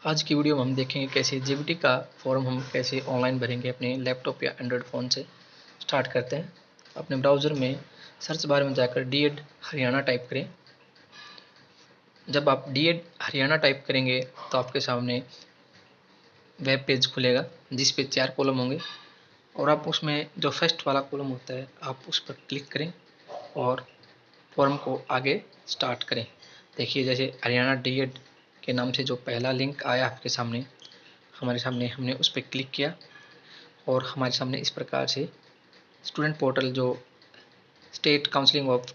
आज की वीडियो में हम देखेंगे कैसे जेबीटी का फॉर्म हम कैसे ऑनलाइन भरेंगे अपने लैपटॉप या एंड्रॉयड फ़ोन से। स्टार्ट करते हैं। अपने ब्राउज़र में सर्च बार में जाकर डीएड हरियाणा टाइप करें। जब आप डीएड हरियाणा टाइप करेंगे तो आपके सामने वेब पेज खुलेगा जिस पे 4 कॉलम होंगे और आप उसमें जो फर्स्ट वाला कॉलम होता है आप उस पर क्लिक करें और फॉर्म को आगे स्टार्ट करें। देखिए जैसे हरियाणा डीएड के नाम से जो पहला लिंक आया आपके सामने, हमारे सामने हमने उस पर क्लिक किया और हमारे सामने इस प्रकार से स्टूडेंट पोर्टल जो state counselling of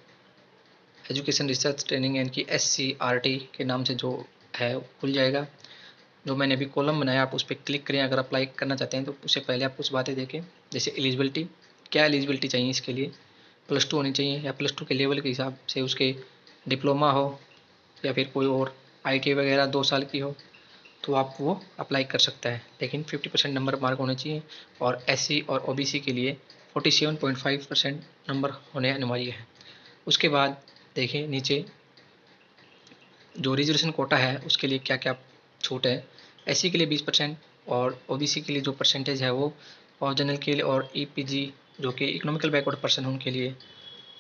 education research training यानी कि SCRT के नाम से जो है खुल जाएगा। जो मैंने अभी कॉलम बनाया आप उस पर क्लिक करें। अगर अप्लाई करना चाहते हैं तो उससे पहले आप कुछ बातें देखें, जैसे एलिजिबिलिटी, क्या एलिजिबिलिटी चाहिए इसके लिए, +2 होनी चाहिए या +2 के लेवल के हिसाब से उसके डिप्लोमा हो या फिर कोई और ITI वगैरह 2 साल की हो तो आप वो अप्लाई कर सकता है, लेकिन 50% नंबर मार्क होने चाहिए। और SC और OBC के लिए 47.5% नंबर होने अनिवार्य है। उसके बाद देखिए नीचे जो रिजर्वेशन कोटा है उसके लिए क्या क्या छूट है। SC के लिए 20% और OBC के लिए जो परसेंटेज है वो, और जनरल के लिए और EPG जो कि इकोनॉमिकल बैकवर्ड पर्सन है उनके लिए।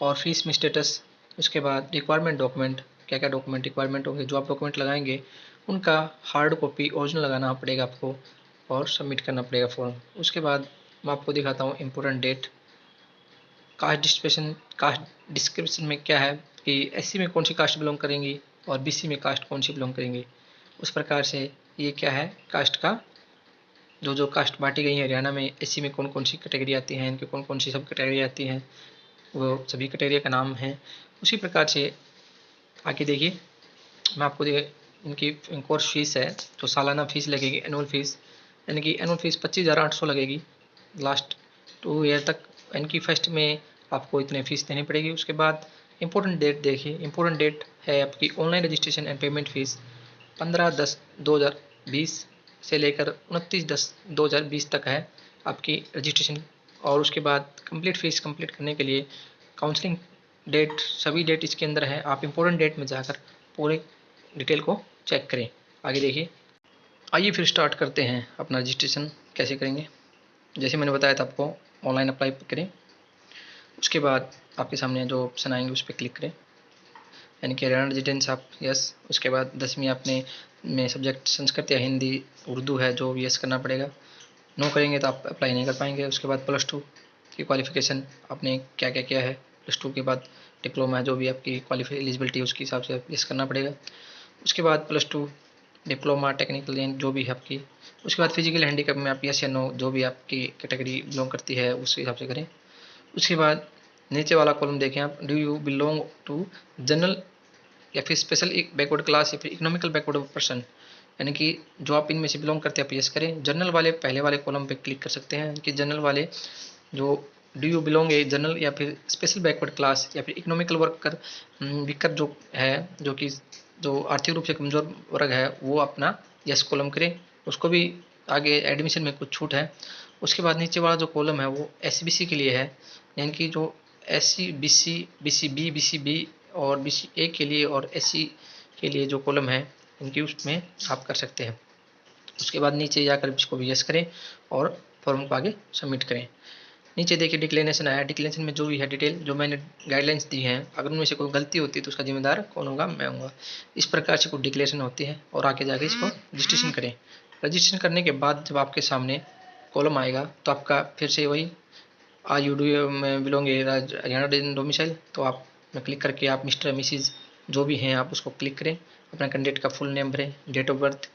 और फीस में स्टेटस। उसके बाद रिक्वायरमेंट डॉक्यूमेंट, क्या क्या डॉक्यूमेंट रिक्वायरमेंट होंगे, जो आप डॉक्यूमेंट लगाएंगे उनका हार्ड कॉपी ओरिजिनल लगाना पड़ेगा आपको और सबमिट करना पड़ेगा फॉर्म। उसके बाद मैं आपको दिखाता हूँ important date. Caste description, caste description में क्या है कि SC में कौन सी कास्ट बिलोंग करेंगी और BC में कास्ट कौन सी बिलोंग करेंगी। उस प्रकार से ये क्या है कास्ट का जो जो कास्ट बांटी गई है हरियाणा में। SC में कौन कौन सी कैटेगरी आती हैं, इनकी कौन कौन सी सब कैटेगरी आती हैं, वो सभी कैटेगरी का नाम है। उसी प्रकार से आगे देखिए मैं आपको इनकी कोर्स फीस है जो सालाना फीस लगेगी, एनुअल फीस यानी कि एनुअल फीस 25,800 लगेगी लास्ट 2 ईयर तक। इनकी फर्स्ट में आपको इतने फीस देनी पड़ेगी। उसके बाद इंपॉर्टेंट डेट देखिए, इंपॉर्टेंट डेट है आपकी online registration and payment fees 15/10/2020 से लेकर 29/10/2020 तक है आपकी रजिस्ट्रेशन। और उसके बाद कंप्लीट फीस कंप्लीट करने के लिए काउंसलिंग डेट, सभी डेट इसके अंदर है। आप इंपॉर्टेंट डेट में जाकर पूरे डिटेल को चेक करें। आगे देखिए, आइए फिर स्टार्ट करते हैं अपना रजिस्ट्रेशन कैसे करेंगे। जैसे मैंने बताया था आपको ऑनलाइन अप्लाई करें। उसके बाद आपके सामने जो ऑप्शन आएंगे उस पर क्लिक करें, यानी कि हरियाणा रेजिडेंस आप यस। उसके बाद 10वीं आपने में सब्जेक्ट संस्कृत या हिंदी उर्दू है जो यस करना पड़ेगा। नो करेंगे तो आप अप्लाई नहीं कर पाएंगे। उसके बाद +2 की क्वालिफिकेशन आपने क्या क्या किया है, +2 के बाद डिप्लोमा जो भी आपकी क्वालिफाई एलिजिबिलिटी उसके हिसाब से यस करना पड़ेगा। उसके बाद +2 डिप्लोमा टेक्निकल जो भी है आपकी। उसके बाद फिजिकल हैंडीकैप में आप यस या नो जो भी आपकी कैटेगरी बिलोंग करती है उस हिसाब से करें। उसके बाद नीचे वाला कॉलम देखें आप, do you belong to general या फिर स्पेशल बैकवर्ड क्लास या फिर इकोनॉमिकल बैकवर्ड पर्सन, यानी कि जो आप इनमें से बिलोंग करते हैं आप यस करें। जनरल वाले पहले वाले कॉलम पे क्लिक कर सकते हैं कि जनरल वाले जो do you belong a general या फिर स्पेशल बैकवर्ड क्लास या फिर इकोनॉमिकल वर्कर विकर जो है जो कि जो आर्थिक रूप से कमज़ोर वर्ग है वो अपना यस कॉलम करें। उसको भी आगे एडमिशन में कुछ छूट है। उसके बाद नीचे वाला जो कॉलम है वो SBC के लिए है, यानी कि जो SC BC BCB BCB और BCA के लिए और SC के लिए जो कॉलम है इनकी उसमें आप कर सकते हैं। उसके बाद नीचे जाकर इसको भी यस करें और फॉर्म को आगे सबमिट करें। नीचे देखिए डिक्लेरेशन आया, डिक्लेरेशन में जो भी है डिटेल जो मैंने गाइडलाइंस दी हैं, अगर उनमें से कोई गलती होती है तो उसका जिम्मेदार कौन होगा, मैं हूँगा। इस प्रकार से कोई डिक्लेरेशन होती है और आगे जाके इसको रजिस्ट्रेशन करें। रजिस्ट्रेशन करने के बाद जब आपके सामने कॉलम आएगा तो आपका फिर से वही आर यू डू में बिलोंग हरियाणा डोमिसाइल, तो आप में क्लिक करके आप मिस्टर मिसिज जो भी हैं आप उसको क्लिक करें। अपना कैंडिडेट का फुल नेम भरें, डेट ऑफ बर्थ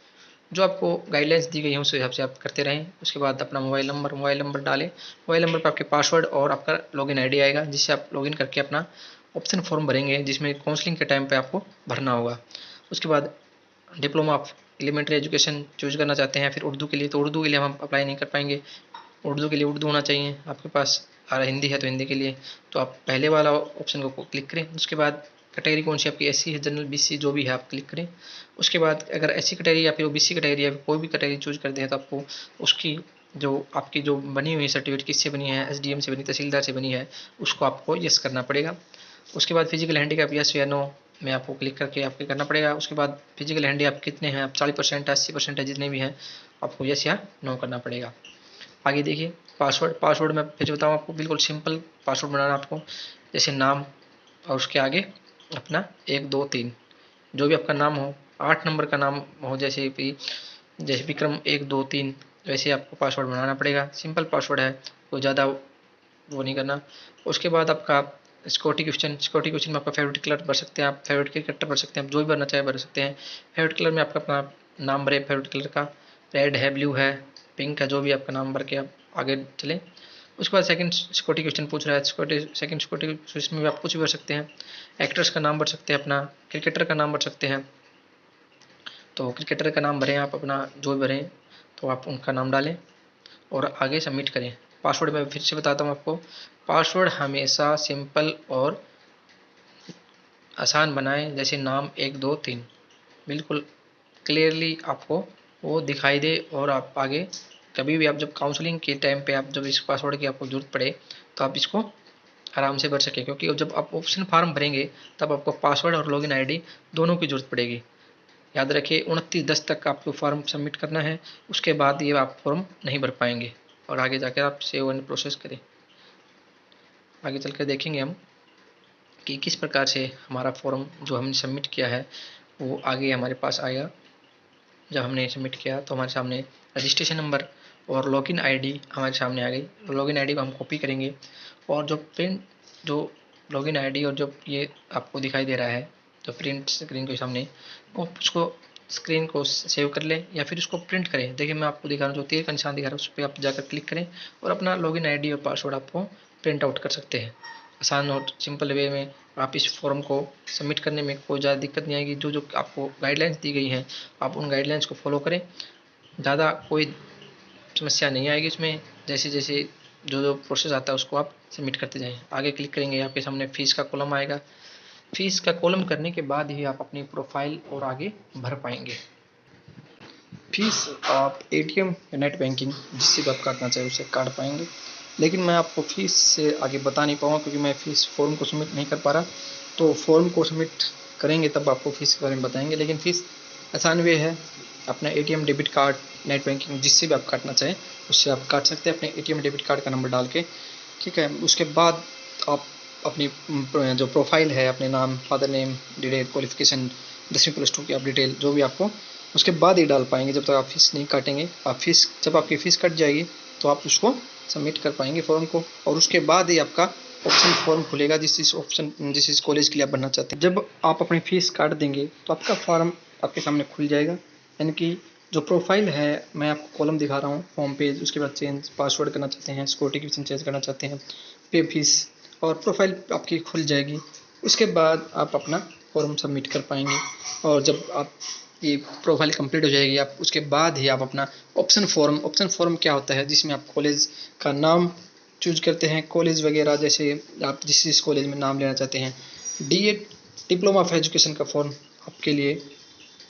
जो आपको गाइडलाइंस दी गई है उस हिसाब से आप करते रहें। उसके बाद अपना मोबाइल नंबर डालें। मोबाइल नंबर पर आपके पासवर्ड और आपका लॉगिन आईडी आएगा जिससे आप लॉगिन करके अपना ऑप्शन फॉर्म भरेंगे जिसमें काउंसलिंग के टाइम पे आपको भरना होगा। उसके बाद diploma of elementary education choose करना चाहते हैं फिर उर्दू के लिए, तो उर्दू के लिए हम अप्लाई नहीं कर पाएंगे। उर्दू के लिए उर्दू होना चाहिए आपके पास, और हिंदी है तो हिंदी के लिए तो आप पहले वाला ऑप्शन को क्लिक करें। उसके बाद कैटेगरी कौन सी आपकी SC है जनरल BC जो भी है आप क्लिक करें। उसके बाद अगर SC कैटेगरी या फिर OBC कैटेगरी या फिर कोई भी कैटेगरी चूज करते हैं तो आपको उसकी जो आपकी जो बनी हुई सर्टिफिकेट किससे बनी है, SDM से बनी, तहसीलदार से बनी है, उसको आपको यस करना पड़ेगा। उसके बाद फिजिकल हैंडीकैप यस या नो में आपको क्लिक करके आपको करना पड़ेगा। उसके बाद फिजिकल हैंडी आप कितने हैं, आप 40% है, 80% है, जितने भी हैं आपको यस या नो करना पड़ेगा। आगे देखिए पासवर्ड में फिर बताऊँ आपको, बिल्कुल सिंपल पासवर्ड बनाना आपको, जैसे नाम और उसके आगे अपना 1 2 3 जो भी आपका नाम हो, 8 नंबर का नाम हो, जैसे विक्रम 1 2 3, वैसे आपको पासवर्ड बनाना पड़ेगा। सिंपल पासवर्ड है, तो ज़्यादा वो नहीं करना। उसके बाद आपका सिक्योरिटी क्वेश्चन में आपका फेवरेट कलर भर सकते हैं, आप फेवरेट क्रिकेटर भर सकते हैं, आप जो भी भरना चाहे भर सकते हैं। फेवरेट कलर में आपका अपना नाम भरे फेवरेट कलर का, रेड है, ब्लू है, पिंक है, जो भी आपका नाम भर के आप आगे चलें। उसके बाद सेकंड सिक्योरिटी क्वेश्चन पूछ रहा है, सेकंड सिक्योरिटी क्वेश्चन में आप कुछ भी भर सकते हैं। एक्टर्स का नाम भर सकते हैं, अपना क्रिकेटर का नाम भर सकते हैं, तो क्रिकेटर का नाम भरें आप, अपना जो भी भरें तो आप उनका नाम डालें और आगे सबमिट करें। पासवर्ड मैं फिर से बताता हूँ आपको, पासवर्ड हमेशा सिंपल और आसान बनाएं, जैसे नाम 1 2 3, बिल्कुल क्लियरली आपको वो दिखाई दे, और आप आगे कभी भी आप जब काउंसलिंग के टाइम पे आप जब इस पासवर्ड की आपको ज़रूरत पड़े तो आप इसको आराम से भर सकें, क्योंकि जब आप ऑप्शन फॉर्म भरेंगे तब आपको पासवर्ड और लॉगिन आईडी दोनों की ज़रूरत पड़ेगी। याद रखिए 29/10 तक आपको फॉर्म सबमिट करना है, उसके बाद ये आप फॉर्म नहीं भर पाएंगे और आगे जाकर आप सेव एंड प्रोसेस करें। आगे चलकर देखेंगे हम कि किस प्रकार से हमारा फॉर्म जो हमने सबमिट किया है वो आगे हमारे पास आएगा। जब हमने सबमिट किया तो हमारे सामने रजिस्ट्रेशन नंबर और लॉगिन आईडी हमारे सामने आ गई। लॉगिन आईडी को हम कॉपी करेंगे और जो लॉगिन आईडी और जो ये आपको दिखाई दे रहा है जो प्रिंट स्क्रीन के सामने, वो उसको स्क्रीन को सेव कर लें या फिर उसको प्रिंट करें। देखिए मैं आपको दिखा रहा हूँ, जो तीर का निशान दिखा रहा है उस पर आप जाकर क्लिक करें और अपना लॉगिन आईडी और पासवर्ड आपको प्रिंट आउट कर सकते हैं। आसान और सिंपल वे में आप इस फॉर्म को सबमिट करने में कोई ज़्यादा दिक्कत नहीं आएगी। जो आपको गाइडलाइंस दी गई हैं आप उन गाइडलाइंस को फॉलो करें, ज़्यादा कोई समस्या नहीं आएगी इसमें। जैसे जैसे जो प्रोसेस आता है उसको आप सबमिट करते जाएं। आगे क्लिक करेंगे, आपके सामने फ़ीस का कॉलम आएगा। फ़ीस का कॉलम करने के बाद ही आप अपनी प्रोफाइल और आगे भर पाएंगे। फीस आप एटीएम या नेट बैंकिंग जिससे भी आप काटना चाहे उससे काट पाएंगे, लेकिन मैं आपको फ़ीस से आगे बता नहीं पाऊँगा क्योंकि मैं फ़ीस फॉर्म को सबमिट नहीं कर पा रहा। तो फॉर्म को सबमिट करेंगे तब आपको फ़ीस के बारे में बताएंगे। लेकिन फ़ीस आसान वे है, अपना ATM, debit card, net banking जिससे भी आप काटना चाहें उससे आप काट सकते हैं, अपने एटीएम डेबिट कार्ड का नंबर डाल के। ठीक है, उसके बाद आप अपनी जो प्रोफाइल है, अपने नाम, फादर नेम, डिटेल, क्वालिफिकेशन, 10वीं +2 की आप डिटेल जो भी आपको उसके बाद ही डाल पाएंगे। जब तक आप फीस नहीं काटेंगे, जब आपकी फ़ीस कट जाएगी तो आप उसको सबमिट कर पाएंगे फॉर्म को, और उसके बाद ही आपका ऑप्शन फॉर्म खुलेगा जिस इस कॉलेज के लिए आप भरना चाहते हैं। जब आप अपनी फ़ीस काट देंगे तो आपका फॉर्म आपके सामने खुल जाएगा। यानी कि जो प्रोफाइल है, मैं आपको कॉलम दिखा रहा हूँ, होम पेज, उसके बाद चेंज पासवर्ड करना चाहते हैं, सिक्योरिटी चेंज करना चाहते हैं, पे फीस, और प्रोफाइल आपकी खुल जाएगी। उसके बाद आप अपना फॉर्म सबमिट कर पाएंगे, और जब आप ये प्रोफाइल कंप्लीट हो जाएगी आप उसके बाद ही आप अपना ऑप्शन फॉर्म क्या होता है, जिसमें आप कॉलेज का नाम चूज करते हैं, कॉलेज वगैरह, जैसे आप जिस कॉलेज में नाम लेना चाहते हैं, डीएड, डिप्लोमा ऑफ एजुकेशन का फॉर्म आपके लिए।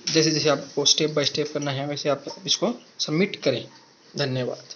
जैसे जैसे आपको स्टेप बाय स्टेप करना है वैसे आप इसको सबमिट करें। धन्यवाद।